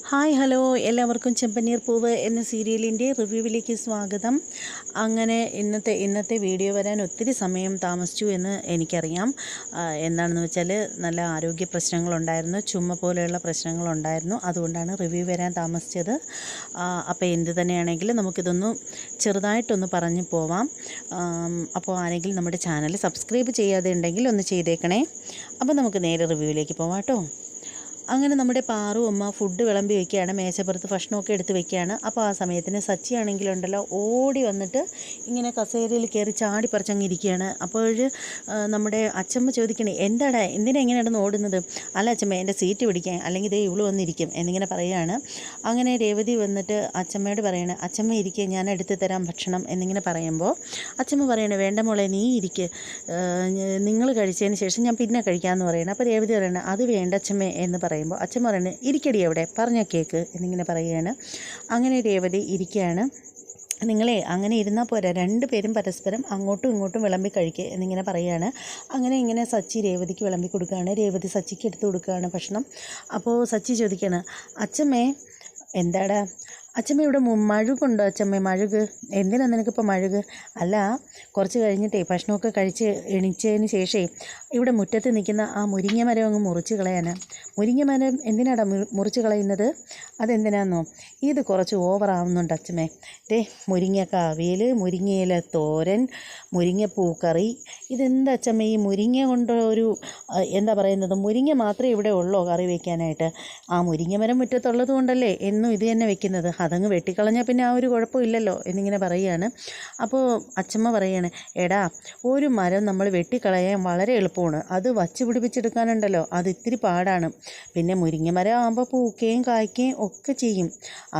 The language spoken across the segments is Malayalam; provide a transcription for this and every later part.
ഹായ് ഹലോ എല്ലാവർക്കും ചെമ്പനീർ പൂവ് എന്ന സീരിയലിൻ്റെ റിവ്യൂവിലേക്ക് സ്വാഗതം. അങ്ങനെ ഇന്നത്തെ വീഡിയോ വരാൻ ഒത്തിരി സമയം താമസിച്ചു എന്ന് എനിക്കറിയാം. എന്താണെന്ന് വെച്ചാൽ നല്ല ആരോഗ്യ പ്രശ്നങ്ങളുണ്ടായിരുന്നു, ചുമ പോലെയുള്ള പ്രശ്നങ്ങളുണ്ടായിരുന്നു. അതുകൊണ്ടാണ് റിവ്യൂ വരാൻ താമസിച്ചത്. അപ്പോൾ എന്ത് തന്നെയാണെങ്കിലും നമുക്കിതൊന്ന് ചെറുതായിട്ടൊന്ന് പറഞ്ഞു പോവാം. അപ്പോൾ ആരെങ്കിലും നമ്മുടെ ചാനൽ സബ്സ്ക്രൈബ് ചെയ്യാതെ ഉണ്ടെങ്കിൽ ഒന്ന് ചെയ്തേക്കണേ. അപ്പോൾ നമുക്ക് നേരെ റിവ്യൂവിലേക്ക് പോവാം കേട്ടോ. അങ്ങനെ നമ്മുടെ പാറു അമ്മ ഫുഡ് വിളമ്പി വയ്ക്കുകയാണ്, മേശപ്പുറത്ത് ഭക്ഷണമൊക്കെ എടുത്ത് വയ്ക്കുകയാണ്. അപ്പോൾ ആ സമയത്തിന് സച്ചി ആണെങ്കിലുണ്ടല്ലോ ഓടി വന്നിട്ട് ഇങ്ങനെ കസേരയിൽ കയറി ചാടി പറിച്ചങ്ങ് ഇരിക്കുകയാണ്. അപ്പോൾ നമ്മുടെ അച്ചമ്മ ചോദിക്കണേ, എന്തിനാ ഇങ്ങനെ ഇടന്ന് ഓടുന്നത്? അല്ല അച്ചമ്മ, എൻ്റെ സീറ്റ് പിടിക്കാൻ, അല്ലെങ്കിൽ ഇതേ ഇവള് വന്നിരിക്കും എന്നിങ്ങനെ പറയുകയാണ്. അങ്ങനെ രേവതി വന്നിട്ട് അച്ചമ്മയോട് പറയണേ, അച്ചമ്മ ഇരിക്കുക, ഞാൻ എടുത്ത് തരാം ഭക്ഷണം എന്നിങ്ങനെ പറയുമ്പോൾ അച്ചമ്മ പറയണേ, വേണ്ട മോളെ നീ ഇരിക്കുക, നിങ്ങൾ കഴിച്ചതിന് ശേഷം ഞാൻ പിന്നെ കഴിക്കാമെന്ന് പറയണം. അപ്പോൾ രേവതി പറയണേ, അത് വേണ്ട അച്ചമ്മ എന്ന് പറയുമ്പോൾ അച്ഛൻ പറയണേ, ഇരിക്കടി അവിടെ, പറഞ്ഞ കേക്ക് എന്നിങ്ങനെ പറയുകയാണ്. അങ്ങനെ രേവതി ഇരിക്കുകയാണ്. നിങ്ങളെ അങ്ങനെ ഇരുന്നാൽ പോരാ, രണ്ടുപേരും പരസ്പരം അങ്ങോട്ടും ഇങ്ങോട്ടും വിളമ്പി കഴിക്കുക എന്നിങ്ങനെ പറയുകയാണ്. അങ്ങനെ ഇങ്ങനെ സച്ചി രേവതിക്ക് വിളമ്പി കൊടുക്കുകയാണ്, രേവതി സച്ചിക്ക് എടുത്ത് കൊടുക്കുകയാണ് ഭക്ഷണം. അപ്പോൾ സച്ചി ചോദിക്കുകയാണ്, അച്ചമ്മേ എന്താടാ അച്ചമ്മ ഇവിടെ മഴുകുണ്ടോ അച്ചമ്മ? മഴുക് എന്തിനാ നിനക്കിപ്പോൾ മഴുക്? അല്ല, കുറച്ച് കഴിഞ്ഞിട്ടേ ഭക്ഷണമൊക്കെ കഴിച്ച് എണീച്ചതിന് ശേഷമേ ഇവിടെ മുറ്റത്ത് നിൽക്കുന്ന ആ മുരിങ്ങ മരം അങ്ങ് മുറിച്ച് കളയാനാ. മുരിങ്ങ മരം എന്തിനാടാ മുറിച്ച് കളയുന്നത്? അതെന്തിനാന്നോ, ഇത് കുറച്ച് ഓവറാവുന്നുണ്ട് അച്ചമ്മേ. മുരിങ്ങക്ക അവിയൽ, മുരിങ്ങയില തോരൻ, മുരിങ്ങപ്പൂ കറി, ഇതെന്താ അച്ചമ്മ ഈ മുരിങ്ങ കൊണ്ട് ഒരു എന്താ പറയുന്നത്, മുരിങ്ങ മാത്രമേ ഇവിടെ ഉള്ളോ കറി വയ്ക്കാനായിട്ട്? ആ മുരിങ്ങ മരം മുറ്റത്തുള്ളത് കൊണ്ടല്ലേ എന്നും ഇത് തന്നെ വെക്കുന്നത്, അതങ്ങ് വെട്ടിക്കളഞ്ഞാൽ പിന്നെ ആ ഒരു കുഴപ്പമില്ലല്ലോ എന്നിങ്ങനെ പറയുകയാണ്. അപ്പോൾ അച്ചമ്മ പറയുകയാണ്, എടാ ഒരു മരം നമ്മൾ വെട്ടിക്കളയാൻ വളരെ എളുപ്പമാണ്, അത് വച്ച് പിടിപ്പിച്ചെടുക്കാനുണ്ടല്ലോ അത് ഇത്തിരി പാടാണ്. പിന്നെ മുരിങ്ങ മരം ആകുമ്പോൾ പൂക്കുകയും കായ്ക്കുകയും ഒക്കെ ചെയ്യും.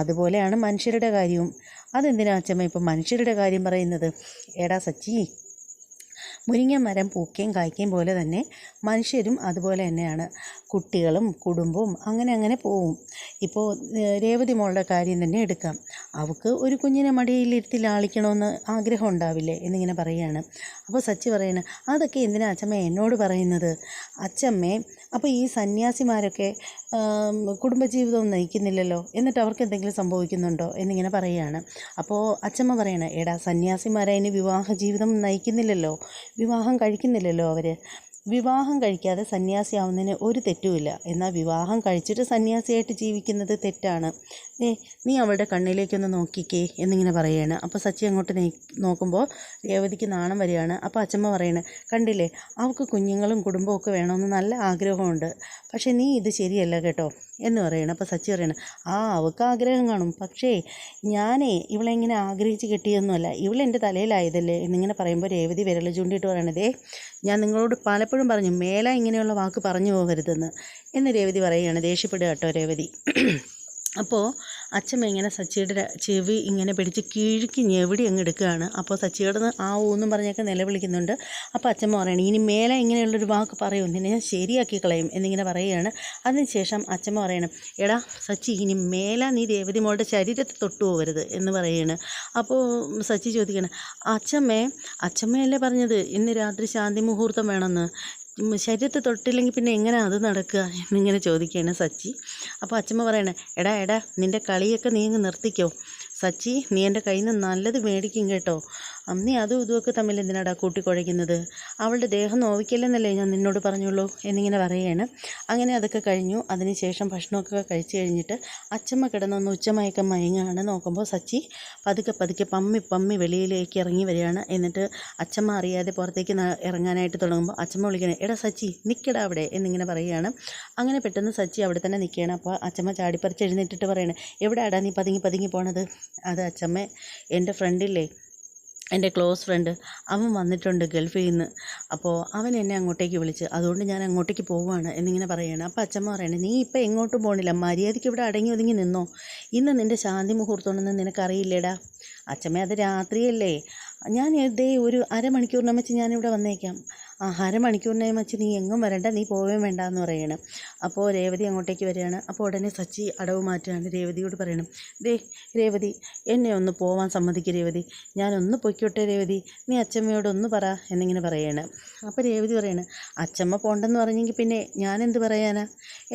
അതുപോലെയാണ് മനുഷ്യരുടെ കാര്യവും. അതെന്തിനാ അച്ചമ്മ ഇപ്പം മനുഷ്യരുടെ കാര്യം പറയുന്നത്? എടാ സച്ചി, മുരിങ്ങ മരം പൂക്കുകയും കായ്ക്കുകയും പോലെ തന്നെ മനുഷ്യരും അതുപോലെ തന്നെയാണ്. കുട്ടികളും കുടുംബവും അങ്ങനെ പോവും. ഇപ്പോൾ രേവതി മോളുടെ കാര്യം തന്നെ എടുക്കാം. അവൾക്ക് ഒരു കുഞ്ഞിനെ മടിയിലിരുത്തി ലാളിക്കണമെന്ന് ആഗ്രഹം ഉണ്ടാവില്ലേ എന്നിങ്ങനെ പറയുകയാണ്. അപ്പോൾ സച്ചി പറയണ, അതൊക്കെ എന്തിനാ അച്ചമ്മ എന്നോട് പറയുന്നത്? അച്ചമ്മേ, അപ്പോൾ ഈ സന്യാസിമാരൊക്കെ കുടുംബജീവിതം നയിക്കുന്നില്ലല്ലോ, എന്നിട്ട് അവർക്ക് എന്തെങ്കിലും സംഭവിക്കുന്നുണ്ടോ എന്നിങ്ങനെ പറയുകയാണ്. അപ്പോൾ അച്ചമ്മ പറയണേ, എടാ സന്യാസിമാരതിന് വിവാഹ ജീവിതം നയിക്കുന്നില്ലല്ലോ, വിവാഹം കഴിക്കുന്നില്ലല്ലോ അവർ. വിവാഹം കഴിക്കാതെ സന്യാസിയാവുന്നതിന് ഒരു തെറ്റുമില്ല, എന്നാൽ വിവാഹം കഴിച്ചിട്ട് സന്യാസിയായിട്ട് ജീവിക്കുന്നത് തെറ്റാണ്. നീ അവളുടെ കണ്ണിലേക്കൊന്ന് നോക്കിക്കേ എന്നിങ്ങനെ പറയുകയാണ്. അപ്പോൾ സച്ചി അങ്ങോട്ട് നോക്കുമ്പോൾ രേവതിക്ക് നാണം വരികയാണ്. അപ്പോൾ അച്ചമ്മ പറയണേ, കണ്ടില്ലേ, അവൾക്ക് കുഞ്ഞുങ്ങളും കുടുംബവും ഒക്കെ വേണമെന്ന് നല്ല ആഗ്രഹമുണ്ട്, പക്ഷേ നീ ഇത് ശരിയല്ല കേട്ടോ എന്ന് പറയണം. അപ്പോൾ സച്ചി പറയണം, അവൾക്ക് ആഗ്രഹം കാണും, പക്ഷേ ഞാനേ ഇവളെ ഇങ്ങനെ ആഗ്രഹിച്ച് കിട്ടിയൊന്നുമല്ല, ഇവളെൻ്റെ തലയിലായതല്ലേ എന്നിങ്ങനെ പറയുമ്പോൾ രേവതി വിരൽ ചൂണ്ടിയിട്ട് പറയണതേ, ഞാൻ നിങ്ങളോട് പലപ്പോഴും പറഞ്ഞു മേലെ ഇങ്ങനെയുള്ള വാക്ക് പറഞ്ഞു പോകരുതെന്ന് എന്ന് രേവതി പറയുകയാണ്. ദേഷ്യപ്പെടുക കേട്ടോ രേവതി. അപ്പോൾ അച്ഛമ്മ ഇങ്ങനെ സച്ചിയുടെ ചെവി ഇങ്ങനെ പിടിച്ച് കീഴ്ക്ക് ഞെവിടി അങ്ങ് എടുക്കുകയാണ്. അപ്പോൾ സച്ചിയോട് ആ ഊന്നും പറഞ്ഞൊക്കെ നിലവിളിക്കുന്നുണ്ട്. അപ്പോൾ അച്ഛമ്മ പറയണം, ഇനി മേലെ ഇങ്ങനെയുള്ളൊരു വാക്ക് പറയും, നിന്നെ ഞാൻ ശരിയാക്കി കളയും എന്നിങ്ങനെ പറയുകയാണ്. അതിനുശേഷം അച്ഛമ്മ പറയണം, എടാ സച്ചി, ഇനി മേലെ നീ രേവതി മോളുടെ ശരീരത്തെ തൊട്ടു പോകരുത് എന്ന് പറയുകയാണ്. അപ്പോൾ സച്ചി ചോദിക്കണം, അച്ഛമ്മയല്ലേ പറഞ്ഞത് ഇന്ന് രാത്രി ശാന്തി മുഹൂർത്തം വേണമെന്ന്, ശരീരത്തെ തൊട്ടില്ലെങ്കിൽ പിന്നെ എങ്ങനെയാണ് അത് നടക്കുക എന്നിങ്ങനെ ചോദിക്കുകയാണ് സച്ചി. അപ്പോൾ അച്ഛമ്മ പറയണേ, എടാ നിൻ്റെ കളിയൊക്കെ നീ അങ്ങ് നിർത്തിക്കോ സച്ചി, നീ എൻ്റെ കയ്യിൽ നിന്ന് നല്ലത് മേടിക്കും കേട്ടോ. നീ അതും ഇതുമൊക്കെ തമ്മിൽ എന്തിനാടാ കൂട്ടിക്കുഴയ്ക്കുന്നത്? അവളുടെ ദേഹം നോവിക്കല്ലെന്നല്ലേ ഞാൻ നിന്നോട് പറഞ്ഞുള്ളൂ എന്നിങ്ങനെ പറയുകയാണ്. അങ്ങനെ അതൊക്കെ കഴിഞ്ഞു. അതിനുശേഷം ഭക്ഷണമൊക്കെ കഴിച്ച് കഴിഞ്ഞിട്ട് അച്ചമ്മ കിടന്നൊന്ന് ഉച്ചമയക്കം മയങ്ങാണ്. നോക്കുമ്പോൾ സച്ചി പതുക്കെ പമ്മി വെളിയിലേക്ക് ഇറങ്ങി വരികയാണ്. എന്നിട്ട് അച്ചമ്മ അറിയാതെ പുറത്തേക്ക് ഇറങ്ങാനായിട്ട് തുടങ്ങുമ്പോൾ അച്ചമ്മ വിളിക്കണേ, എടാ സച്ചി നിൽക്കടാ അവിടെ എന്നിങ്ങനെ പറയുകയാണ്. അങ്ങനെ പെട്ടെന്ന് സച്ചി അവിടെ തന്നെ നിൽക്കുകയാണ്. അപ്പോൾ അച്ചമ്മ ചാടിപ്പറിച്ച് എഴുന്നേറ്റിട്ട് പറയണേ, എവിടെയാടാ നീ പതുങ്ങി പോണത്? അത് അച്ചമ്മ, എൻ്റെ ഫ്രണ്ടില്ലേ, എൻ്റെ ക്ലോസ് ഫ്രണ്ട്, അവൻ വന്നിട്ടുണ്ട് ഗൾഫിൽ നിന്ന്, അപ്പോൾ അവൻ എന്നെ അങ്ങോട്ടേക്ക് വിളിച്ച്, അതുകൊണ്ട് ഞാൻ അങ്ങോട്ടേക്ക് പോവുകയാണ് എന്നിങ്ങനെ പറയുകയാണ്. അപ്പോൾ അച്ചമ്മ പറയണേ, നീ ഇപ്പം എങ്ങോട്ടും പോകണില്ല, മര്യാദയ്ക്ക് ഇവിടെ അടങ്ങി ഒതുങ്ങി നിന്നോ, ഇന്ന് നിൻ്റെ ശാന്തി മുഹൂർത്തമാണെന്ന് നിനക്കറിയില്ലേടാ? അച്ചമ്മ, അത് രാത്രിയല്ലേ, ഞാൻ ഒരു അരമണിക്കൂറിനമ്മച്ച് ഞാനിവിടെ വന്നേക്കാം. അരമണിക്കൂറിനായി മച്ചി നീ എങ്ങും വരണ്ട, നീ പോവുകയും വേണ്ട എന്ന് പറയണം. അപ്പോൾ രേവതി അങ്ങോട്ടേക്ക് വരികയാണ്. അപ്പോൾ ഉടനെ സച്ചി അടവ് മാറ്റുകയാണ്. രേവതിയോട് പറയണം, ദേ രേവതി, എന്നെ ഒന്ന് പോവാൻ സമ്മതിക്കുക രേവതി, ഞാനൊന്ന് പൊയ്ക്കോട്ടെ രേവതി, നീ അച്ചമ്മയോട് ഒന്ന് പറ എന്നിങ്ങനെ പറയാണ്. അപ്പോൾ രേവതി പറയാണ്, അച്ചമ്മ പോണ്ടെന്ന് പറഞ്ഞെങ്കിൽ പിന്നെ ഞാനെന്ത് പറയാനാ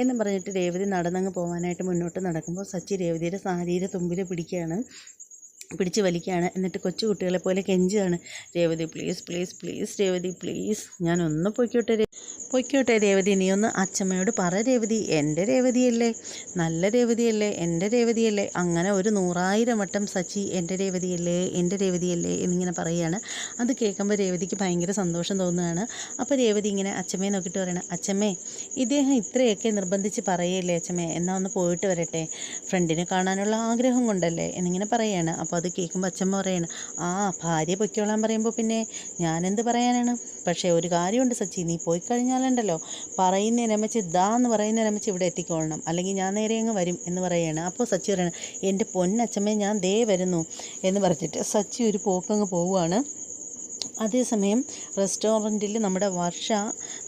എന്നും പറഞ്ഞിട്ട് രേവതി നടന്നങ്ങ് പോകാനായിട്ട് മുന്നോട്ട് നടക്കുമ്പോൾ സച്ചി രേവതിയുടെ സാരിയുടെ തുമ്പിൽ പിടിച്ച് വലിക്കുകയാണ്. എന്നിട്ട് കൊച്ചു കുട്ടികളെ പോലെ കെഞ്ചുകയാണ്, Revathi please please please Revathi please, ഞാനൊന്ന് പൊയ്ക്കോട്ടെ രേവതി, നീ ഒന്ന് അച്ചമ്മയോട് പറ രേവതി, എൻ്റെ രേവതിയല്ലേ, നല്ല രേവതിയല്ലേ, എൻ്റെ രേവതിയല്ലേ. അങ്ങനെ ഒരു 100,000 വട്ടം സച്ചി എൻ്റെ രേവതിയല്ലേ എന്നിങ്ങനെ പറയുകയാണ്. അത് കേൾക്കുമ്പോൾ രേവതിക്ക് ഭയങ്കര സന്തോഷം തോന്നുകയാണ്. അപ്പോൾ രേവതി ഇങ്ങനെ അച്ചമ്മയെ നോക്കിയിട്ട് പറയണം, അച്ചമ്മേ ഇദ്ദേഹം ഇത്രയൊക്കെ നിർബന്ധിച്ച് പറയല്ലേ അച്ചമ്മേ, എന്നാൽ ഒന്ന് പോയിട്ട് വരട്ടെ, ഫ്രണ്ടിനെ കാണാനുള്ള ആഗ്രഹം കൊണ്ടല്ലേ എന്നിങ്ങനെ പറയുകയാണ്. അപ്പോൾ അത് കേൾക്കുമ്പോൾ അച്ചമ്മ പറയാണ്, ഭാര്യ പൊയ്ക്കോളാൻ പറയുമ്പോൾ പിന്നെ ഞാനെന്ത് പറയാനാണ്, പക്ഷേ ഒരു കാര്യമുണ്ട് സച്ചി, നീ പോയി കഴിഞ്ഞാലുണ്ടല്ലോ പറയുന്നതിനമ്മച്ച് എന്ന് പറയുന്നതിനമ്മച്ച് ഇവിടെ എത്തിക്കൊള്ളണം, അല്ലെങ്കിൽ ഞാൻ നേരെ അങ്ങ് വരും എന്ന് പറയുകയാണ്. അപ്പോൾ സച്ചി പറയണം, എൻ്റെ പൊന്നച്ചമ്മേ ഞാൻ ദേ വരുന്നു എന്ന് പറഞ്ഞിട്ട് സച്ചി ഒരു പോക്കങ്ങ് പോവുകയാണ്. അതേസമയം റെസ്റ്റോറൻറ്റിൽ നമ്മുടെ വർഷ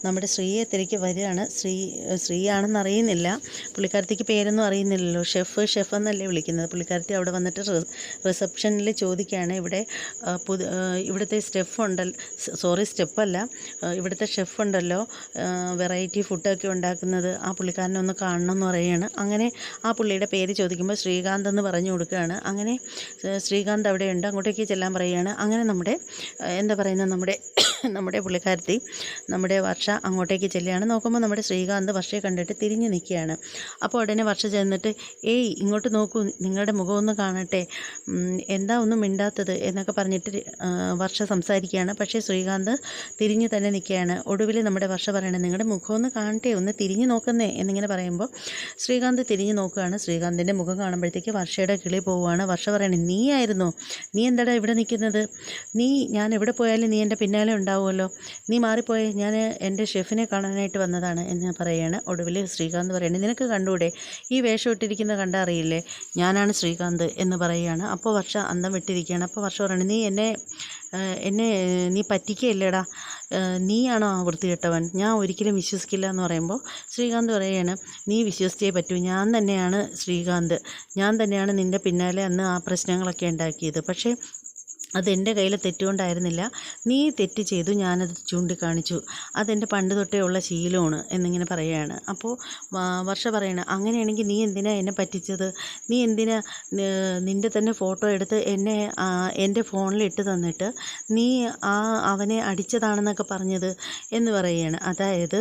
നമ്മുടെ ശ്രീയെ തിരക്കി വരികയാണ്. ശ്രീയാണെന്ന് അറിയുന്നില്ല, പുള്ളിക്കാരത്തിക്ക് പേരൊന്നും അറിയുന്നില്ലല്ലോ, ഷെഫ് എന്നല്ലേ വിളിക്കുന്നത്. പുള്ളിക്കാരത്തി അവിടെ വന്നിട്ട് റിസപ്ഷനിൽ ചോദിക്കുകയാണ്, ഇവിടുത്തെ ഇവിടുത്തെ ഷെഫ് ഉണ്ടല്ലോ വെറൈറ്റി ഫുഡൊക്കെ ഉണ്ടാക്കുന്നത്, ആ പുള്ളിക്കാരനെ ഒന്ന് കാണണം എന്ന് പറയുകയാണ്. അങ്ങനെ ആ പുള്ളിയുടെ പേര് ചോദിക്കുമ്പോൾ ശ്രീകാന്ത് എന്ന് പറഞ്ഞു കൊടുക്കുകയാണ്. അങ്ങനെ ശ്രീകാന്ത് അവിടെയുണ്ട്, അങ്ങോട്ടേക്ക് ചെല്ലാൻ പറയുകയാണ്. അങ്ങനെ നമ്മുടെ നമ്മുടെ പുള്ളിക്കാരത്തി നമ്മുടെ വർഷ അങ്ങോട്ടേക്ക് ചെല്ലുകയാണ്. നോക്കുമ്പോൾ നമ്മുടെ ശ്രീകാന്ത് വർഷയെ കണ്ടിട്ട് തിരിഞ്ഞു നിൽക്കുകയാണ്. അപ്പോൾ ഉടനെ വർഷ ചെന്നിട്ട്, ഏയ് ഇങ്ങോട്ട് നോക്കൂ, നിങ്ങളുടെ മുഖമൊന്ന് കാണട്ടെ, എന്താ ഒന്നും മിണ്ടാത്തത് എന്നൊക്കെ പറഞ്ഞിട്ട് വർഷ സംസാരിക്കുകയാണ്. പക്ഷേ ശ്രീകാന്ത് തിരിഞ്ഞു തന്നെ നിൽക്കുകയാണ്. ഒടുവിൽ നമ്മുടെ വർഷ പറയണേ, നിങ്ങളുടെ മുഖമൊന്ന് കാണട്ടെ, ഒന്ന് തിരിഞ്ഞു നോക്കുന്നേ എന്നിങ്ങനെ പറയുമ്പോൾ ശ്രീകാന്ത് തിരിഞ്ഞു നോക്കുകയാണ്. ശ്രീകാന്തിൻ്റെ മുഖം കാണുമ്പോഴത്തേക്ക് വർഷയുടെ കിളി പോവുകയാണ്. വർഷ പറയണേ, നീ എന്താടാ ഇവിടെ നിൽക്കുന്നത്, ഞാൻ എവിടെ പോയാലും നീ എൻ്റെ പിന്നാലെ ഉണ്ടാവുമല്ലോ, നീ മാറിപ്പോയേ, ഞാൻ എൻ്റെ ഷെഫിനെ കാണാനായിട്ട് വന്നതാണ് എന്ന് പറയുകയാണ്. ഒടുവിൽ ശ്രീകാന്ത് പറയണേ, നിനക്ക് കണ്ടുകൂടെ, ഈ വേഷം ഇട്ടിരിക്കുന്ന കണ്ടറിയില്ലേ, ഞാനാണ് ശ്രീകാന്ത് എന്ന് പറയുകയാണ്. അപ്പോൾ വർഷ അന്തം വിട്ടിരിക്കുകയാണ്. അപ്പോൾ വർഷ പറയണേ, എന്നെ നീ പറ്റിക്കുകയല്ലേടാ, നീയാണോ ആ വൃത്തികെട്ടവൻ, ഞാൻ ഒരിക്കലും വിശ്വസിക്കില്ല എന്ന് പറയുമ്പോൾ ശ്രീകാന്ത് പറയുകയാണ്, നീ വിശ്വസിച്ചേ പറ്റൂ, ഞാൻ തന്നെയാണ് ശ്രീകാന്ത്, ഞാൻ തന്നെയാണ് നിൻ്റെ പിന്നാലെ അന്ന് ആ പ്രശ്നങ്ങളൊക്കെ ഉണ്ടാക്കിയത്, പക്ഷേ അതെൻ്റെ കയ്യിൽ തെറ്റുകൊണ്ടായിരുന്നില്ല, നീ തെറ്റ് ചെയ്തു, ഞാനത് ചൂണ്ടിക്കാണിച്ചു, അതെൻ്റെ പണ്ട് തൊട്ടേ ഉള്ള ശീലമാണ് എന്നിങ്ങനെ പറയുകയാണ്. അപ്പോൾ വർഷ പറയണം, അങ്ങനെയാണെങ്കിൽ നീ എന്തിനാ എന്നെ പറ്റിച്ചത്, നീ എന്തിനാ നിൻ്റെ തന്നെ ഫോട്ടോ എടുത്ത് എൻ്റെ ഫോണിൽ ഇട്ട് തന്നിട്ട് നീ അവനെ അടിച്ചതാണെന്നൊക്കെ പറഞ്ഞത് എന്ന് പറയുകയാണ്. അതായത്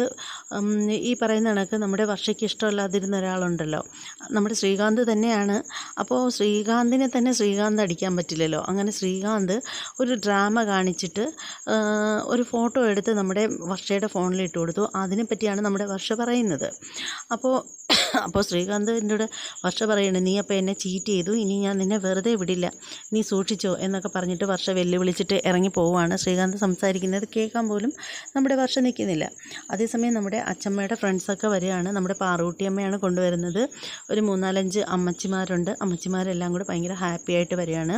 ഈ പറയുന്ന കണക്ക് നമ്മുടെ വർഷയ്ക്ക് ഇഷ്ടമല്ലാതിരുന്ന ഒരാളുണ്ടല്ലോ, നമ്മുടെ ശ്രീകാന്ത് തന്നെയാണ്. അപ്പോൾ ശ്രീകാന്തിനെ തന്നെ ശ്രീകാന്ത് അടിക്കാൻ പറ്റില്ലല്ലോ. അങ്ങനെ ശ്രീകാന്ത് ഒരു ഡ്രാമ കാണിച്ചിട്ട് ഒരു ഫോട്ടോ എടുത്ത് നമ്മുടെ വർഷയുടെ ഫോണിൽ ഇട്ട് കൊടുത്തു. അതിനെപ്പറ്റിയാണ് നമ്മുടെ വർഷ പറയുന്നത്. അപ്പോൾ ശ്രീകാന്തിൻ്റെ വർഷ പറയുന്നത്, നീ അപ്പോൾ എന്നെ ചീറ്റ് ചെയ്തു, ഇനി ഞാൻ നിന്നെ വെറുതെ വിടില്ല, നീ സൂക്ഷിച്ചോ എന്നൊക്കെ പറഞ്ഞിട്ട് വർഷ വെല്ലുവിളിച്ചിട്ട് ഇറങ്ങി പോവുകയാണ്. ശ്രീകാന്ത് സംസാരിക്കുന്നത് കേൾക്കാൻ പോലും നമ്മുടെ വർഷ നിൽക്കുന്നില്ല. അതേസമയം നമ്മുടെ അച്ചമ്മയുടെ ഫ്രണ്ട്സൊക്കെ വരികയാണ്. നമ്മുടെ പാറൂട്ടിയമ്മയാണ് കൊണ്ടുവരുന്നത്. ഒരു 3-4-5 അമ്മച്ചിമാരുണ്ട്. അമ്മച്ചിമാരെല്ലാം കൂടെ ഭയങ്കര ഹാപ്പി ആയിട്ട് വരികയാണ്.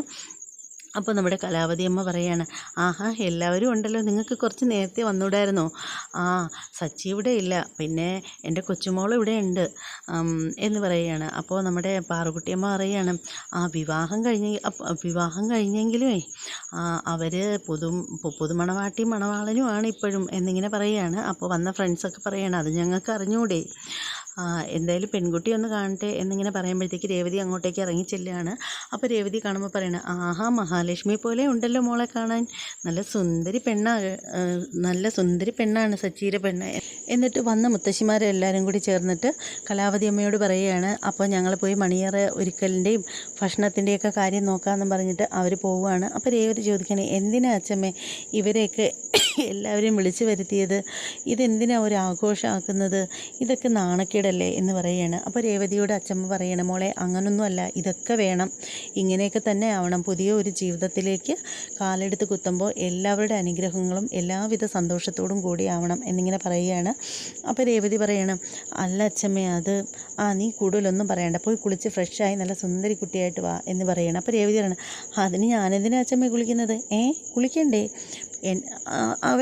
അപ്പോൾ നമ്മുടെ കലാവതി അമ്മ പറയാണ്, ആഹാ എല്ലാവരും ഉണ്ടല്ലോ, നിങ്ങൾക്ക് കുറച്ച് നേരത്തെ വന്നുകൂടായിരുന്നോ, സച്ചി ഇവിടെ ഇല്ല, പിന്നെ എൻ്റെ കൊച്ചുമോൾ ഇവിടെ ഉണ്ട് എന്ന് പറയുകയാണ്. അപ്പോൾ നമ്മുടെ പാറുകുട്ടിയമ്മ പറയുകയാണ്, വിവാഹം കഴിഞ്ഞെങ്കിലുമേ അവർ പുതുമണവാട്ടിയും മണവാളനുമാണ് ഇപ്പോഴും എന്നിങ്ങനെ പറയുകയാണ്. അപ്പോൾ വന്ന ഫ്രണ്ട്സൊക്കെ പറയുകയാണ്, അത് ഞങ്ങൾക്ക് അറിഞ്ഞൂടെ, എന്തായാലും പെൺകുട്ടി ഒന്ന് കാണട്ടെ എന്നിങ്ങനെ പറയുമ്പോഴത്തേക്ക് രേവതി അങ്ങോട്ടേക്ക് ഇറങ്ങി ചെല്ലുകയാണ്. അപ്പോൾ രേവതി കാണുമ്പോൾ പറയണം, ആഹാ മഹാലക്ഷ്മി പോലെ ഉണ്ടല്ലോ മോളെ കാണാൻ, നല്ല സുന്ദരി പെണ്ണാണ് സച്ചിയുടെ പെണ്ണ്. എന്നിട്ട് വന്ന മുത്തശ്ശിമാരെല്ലാവരും കൂടി ചേർന്നിട്ട് കലാവതി അമ്മയോട് പറയുകയാണ്, അപ്പോൾ ഞങ്ങൾ പോയി മണിയറ ഒരുക്കലിൻ്റെയും ഭക്ഷണത്തിൻ്റെയൊക്കെ കാര്യം നോക്കാമെന്ന് പറഞ്ഞിട്ട് അവർ പോവുകയാണ്. അപ്പോൾ രേവതി ചോദിക്കണേ, എന്തിനാ അച്ചമ്മേ ഇവരെയൊക്കെ എല്ലാവരെയും വിളിച്ചു വരുത്തിയത്, ഇതെന്തിനാ ഒരു ആഘോഷമാക്കുന്നത്, ഇതൊക്കെ നാണക്കേടല്ലേ എന്ന് പറയുകയാണ്. അപ്പോൾ രേവതിയോട് അച്ചമ്മ പറയണം, മോളെ അങ്ങനൊന്നുമല്ല, ഇതൊക്കെ വേണം, ഇങ്ങനെയൊക്കെ തന്നെ ആവണം, പുതിയ ഒരു ജീവിതത്തിലേക്ക് കാലെടുത്ത് കുത്തുമ്പോൾ എല്ലാവരുടെ അനുഗ്രഹങ്ങളും എല്ലാവിധ സന്തോഷത്തോടും കൂടി ആവണം എന്നിങ്ങനെ പറയുകയാണ്. അപ്പോൾ രേവതി പറയണം, അല്ല അച്ചമ്മേ, നീ കൂടുതലൊന്നും പറയണ്ട, പോയി കുളിച്ച് ഫ്രഷായി നല്ല സുന്ദരി കുട്ടിയായിട്ട് വാ എന്ന് പറയണം. അപ്പോൾ രേവതി പറയണം, അതിന് ഞാനെന്തിനാ അച്ചമ്മ കുളിക്കുന്നത്, കുളിക്കണ്ടേ,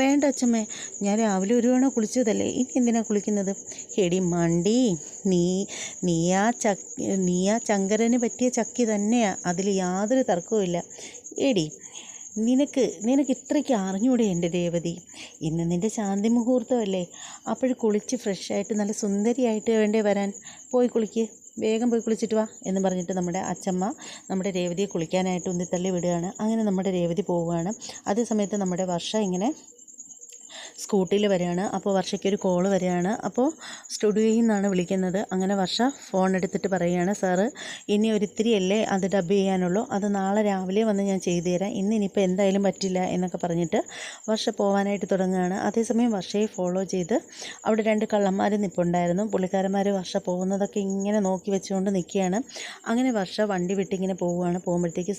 വേണ്ട അച്ഛമ്മേ, ഞാൻ രാവിലെ ഒരു തവണ കുളിച്ചതല്ലേ, ഇനി എന്തിനാണ് കുളിക്കുന്നത്? എടി മണ്ടി, നീ ആ ചങ്കരന് പറ്റിയ ചക്കി തന്നെയാണ്, അതിൽ യാതൊരു തർക്കവുമില്ല. എടി നിനക്ക് ഇത്രയ്ക്ക് അറിഞ്ഞൂടെ എൻ്റെ രേവതി? ഇന്ന് നിൻ്റെ ശാന്തി മുഹൂർത്തമല്ലേ, അപ്പോൾ കുളിച്ച് ഫ്രഷായിട്ട് നല്ല സുന്ദരിയായിട്ട് വേണ്ടേ വരാൻ? പോയി കുളിക്ക്, വേഗം പോയി കുളിച്ചിട്ട് വാ എന്ന് പറഞ്ഞിട്ട് നമ്മുടെ അച്ചമ്മ നമ്മുടെ രേവതിയെ കുളിക്കാനായിട്ട് ഉന്തിത്തള്ളി വിടുകയാണ്. അങ്ങനെ നമ്മുടെ രേവതി പോവുകയാണ്. അതേ സമയത്ത് നമ്മുടെ വർഷ ഇങ്ങനെ സ്കൂട്ടിയിൽ വരികയാണ്. അപ്പോൾ വർഷയ്ക്കൊരു കോള് വരികയാണ്. അപ്പോൾ സ്റ്റുഡിയോയിൽ നിന്നാണ് വിളിക്കുന്നത്. അങ്ങനെ വർഷ ഫോൺ എടുത്തിട്ട് പറയുകയാണ്, സാറ് ഇനി ഒരിത്തിരിയല്ലേ അത് ഡബ് ചെയ്യാനുള്ളൂ, അത് നാളെ രാവിലെ വന്ന് ഞാൻ ചെയ്തു തരാം, ഇന്നിപ്പോൾ എന്തായാലും പറ്റില്ല എന്നൊക്കെ പറഞ്ഞിട്ട് വർഷ പോകാനായിട്ട് തുടങ്ങുകയാണ്. അതേസമയം വർഷയെ ഫോളോ ചെയ്ത് അവിടെ 2 കള്ളന്മാർ നിൽപ്പുണ്ടായിരുന്നു. പുള്ളിക്കാരന്മാർ വർഷ പോകുന്നതൊക്കെ ഇങ്ങനെ നോക്കി വെച്ചുകൊണ്ട് നിൽക്കുകയാണ്. അങ്ങനെ വർഷ വണ്ടി വിട്ടിങ്ങനെ പോവുകയാണ്. പോകുമ്പോഴത്തേക്ക്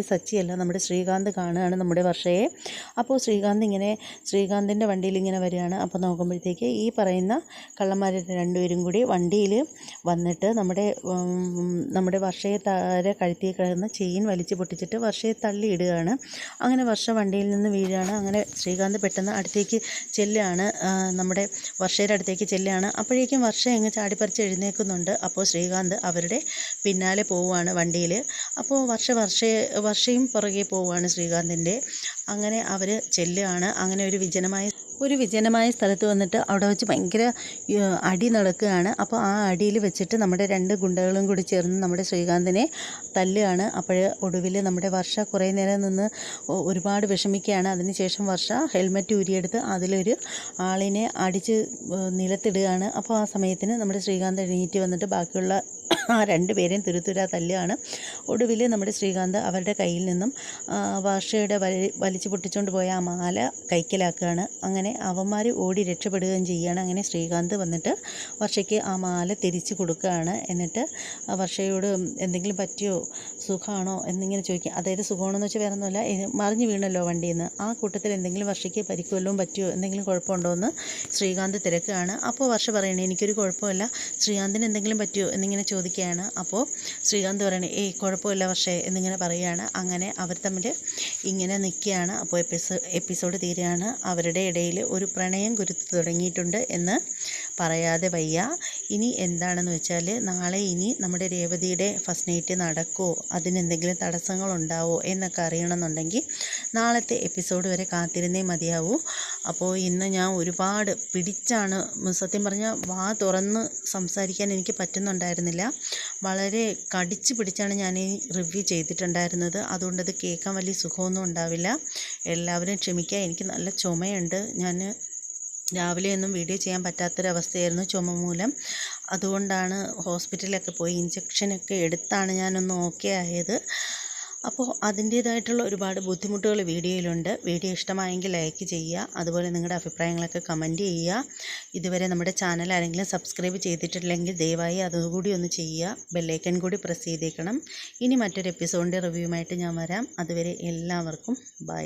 സച്ചിയല്ല, നമ്മുടെ ശ്രീകാന്ത് കാണുകയാണ് നമ്മുടെ വർഷയെ. അപ്പോൾ ശ്രീകാന്തിൻ്റെ വണ്ടിയിൽ ഇങ്ങനെ വരികയാണ്. അപ്പോൾ നോക്കുമ്പോഴത്തേക്ക് ഈ പറയുന്ന കള്ളന്മാർ 2 പേരും കൂടി വണ്ടിയിൽ വന്നിട്ട് നമ്മുടെ വർഷയെ കഴുത്തിൽ കിടന്ന ചെയിൻ വലിച്ചു പൊട്ടിച്ചിട്ട് വർഷയെ തള്ളിയിടുകയാണ്. അങ്ങനെ വർഷ വണ്ടിയിൽ നിന്ന് വീഴുകയാണ്. അങ്ങനെ ശ്രീകാന്ത് പെട്ടെന്ന് അടുത്തേക്ക് ചെല്ലുകയാണ്, നമ്മുടെ വർഷയുടെ അടുത്തേക്ക് ചെല്ലുകയാണ്. അപ്പോഴേക്കും വർഷ അങ്ങ് ചാടിപ്പറിച്ച് എഴുന്നേൽക്കുന്നുണ്ട്. അപ്പോൾ ശ്രീകാന്ത് അവരുടെ പിന്നാലെ പോവുകയാണ് വണ്ടിയിൽ. അപ്പോൾ വർഷയും പുറകെ പോവുകയാണ് ശ്രീകാന്തിൻ്റെ. അങ്ങനെ അവർ ചെല്ലുകയാണ്. അങ്ങനെ ഒരു വിജനമായ സ്ഥലത്ത് വന്നിട്ട് അവിടെ വെച്ച് ഭയങ്കര അടി നടക്കുകയാണ്. അപ്പോൾ ആ അടിയിൽ വെച്ചിട്ട് നമ്മുടെ 2 ഗുണ്ടകളും കൂടി ചേർന്ന് നമ്മുടെ ശ്രീകാന്തിനെ തല്ലുകയാണ്. അപ്പോൾ ഒടുവിൽ നമ്മുടെ വർഷ കുറേ നേരം നിന്ന് ഒരുപാട് വിഷമിക്കുകയാണ്. അതിനുശേഷം വർഷ ഹെൽമെറ്റ് ഊരിയെടുത്ത് അതിലൊരു ആളിനെ അടിച്ച് നിലത്തിടുകയാണ്. അപ്പോൾ ആ സമയത്തിന് നമ്മുടെ ശ്രീകാന്ത് എണീറ്റ് വന്നിട്ട് ബാക്കിയുള്ള ആ 2 പേരെയും തുരുതുരാ തല്ലുകയാണ്. ഒടുവിൽ നമ്മുടെ ശ്രീകാന്ത് അവരുടെ കയ്യിൽ നിന്നും വർഷയുടെ വലിച്ചു പൊട്ടിച്ചുകൊണ്ട് പോയ ആ മാല കൈക്കലാക്കുകയാണ്. അങ്ങനെ അവന്മാർ ഓടി രക്ഷപ്പെടുകയും ചെയ്യുകയാണ്. അങ്ങനെ ശ്രീകാന്ത് വന്നിട്ട് വർഷയ്ക്ക് ആ മാല തിരിച്ചു കൊടുക്കുകയാണ്. എന്നിട്ട് വർഷയോട് എന്തെങ്കിലും പറ്റിയോ, സുഖമാണോ എന്നിങ്ങനെ ചോദിക്കുക. അതായത് സുഖമാണെന്ന് വെച്ചാൽ വേറെ ഒന്നുമില്ല, മറിഞ്ഞു വീണല്ലോ വണ്ടിയിൽ നിന്ന്, ആ കൂട്ടത്തിൽ എന്തെങ്കിലും വർഷയ്ക്ക് പരിക്കുവല്ലതും പറ്റിയോ, എന്തെങ്കിലും കുഴപ്പമുണ്ടോ എന്ന് ശ്രീകാന്ത് തിരക്കുകയാണ്. അപ്പോൾ വർഷ പറയണേ, എനിക്കൊരു കുഴപ്പമില്ല, ശ്രീകാന്തിന് എന്തെങ്കിലും പറ്റിയോ എന്നിങ്ങനെ ചോദിക്കുകയാണ്. അപ്പോൾ ശ്രീകാന്ത് പറയണേ, കുഴപ്പമില്ല വർഷേ എന്നിങ്ങനെ പറയുകയാണ്. അങ്ങനെ അവർ തമ്മിൽ ഇങ്ങനെ നിൽക്കുകയാണ്. അപ്പോൾ എപ്പിസോഡ് തീരുകയാണ്. അവരുടെ ഇടയിൽ ഒരു പ്രണയം കുരുത്ത് തുടങ്ങിയിട്ടുണ്ട് എന്ന് പറയാതെ വയ്യ. ഇനി എന്താണെന്ന് വെച്ചാൽ നാളെ ഇനി നമ്മുടെ രേവതിയുടെ ഫസ്റ്റ് നൈറ്റ് നടക്കുമോ, അതിനെന്തെങ്കിലും തടസ്സങ്ങളുണ്ടാവോ എന്നൊക്കെ അറിയണമെന്നുണ്ടെങ്കിൽ നാളത്തെ എപ്പിസോഡ് വരെ കാത്തിരുന്നേ മതിയാവൂ. അപ്പോൾ ഇന്ന് ഞാൻ ഒരുപാട് പിടിച്ചാണ്, സത്യം പറഞ്ഞാൽ വാ തുറന്ന് സംസാരിക്കാൻ എനിക്ക് പറ്റുന്നുണ്ടായിരുന്നില്ല. വളരെ കടിച്ചു പിടിച്ചാണ് ഞാൻ ഈ റിവ്യൂ ചെയ്തിട്ടുണ്ടായിരുന്നത്. അതുകൊണ്ടത് കേൾക്കാൻ വലിയ സുഖമൊന്നും ഉണ്ടാവില്ല. എല്ലാവരും ക്ഷമിക്കുക. എനിക്ക് നല്ല ചുമയുണ്ട്. ഞാൻ രാവിലെയൊന്നും വീഡിയോ ചെയ്യാൻ പറ്റാത്തൊരവസ്ഥയായിരുന്നു ചുമ മൂലം. അതുകൊണ്ടാണ് ഹോസ്പിറ്റലിലൊക്കെ പോയി ഇഞ്ചക്ഷനൊക്കെ എടുത്താണ് ഞാനൊന്ന് ഓക്കെ ആയത്. അപ്പോൾ അതിൻ്റേതായിട്ടുള്ള ഒരുപാട് ബുദ്ധിമുട്ടുകൾ വീഡിയോയിലുണ്ട്. വീഡിയോ ഇഷ്ടമായെങ്കിൽ ലൈക്ക് ചെയ്യുക, അതുപോലെ നിങ്ങളുടെ അഭിപ്രായങ്ങളൊക്കെ കമൻറ്റ് ചെയ്യുക. ഇതുവരെ നമ്മുടെ ചാനൽ ആരെങ്കിലും സബ്സ്ക്രൈബ് ചെയ്തിട്ടില്ലെങ്കിൽ ദയവായി അതുകൂടി ഒന്ന് ചെയ്യുക. ബെല്ലൈക്കൺ കൂടി പ്രസ് ചെയ്തേക്കണം. ഇനി മറ്റൊരു എപ്പിസോഡിൻ്റെ റിവ്യൂമായിട്ട് ഞാൻ വരാം. അതുവരെ എല്ലാവർക്കും ബൈ.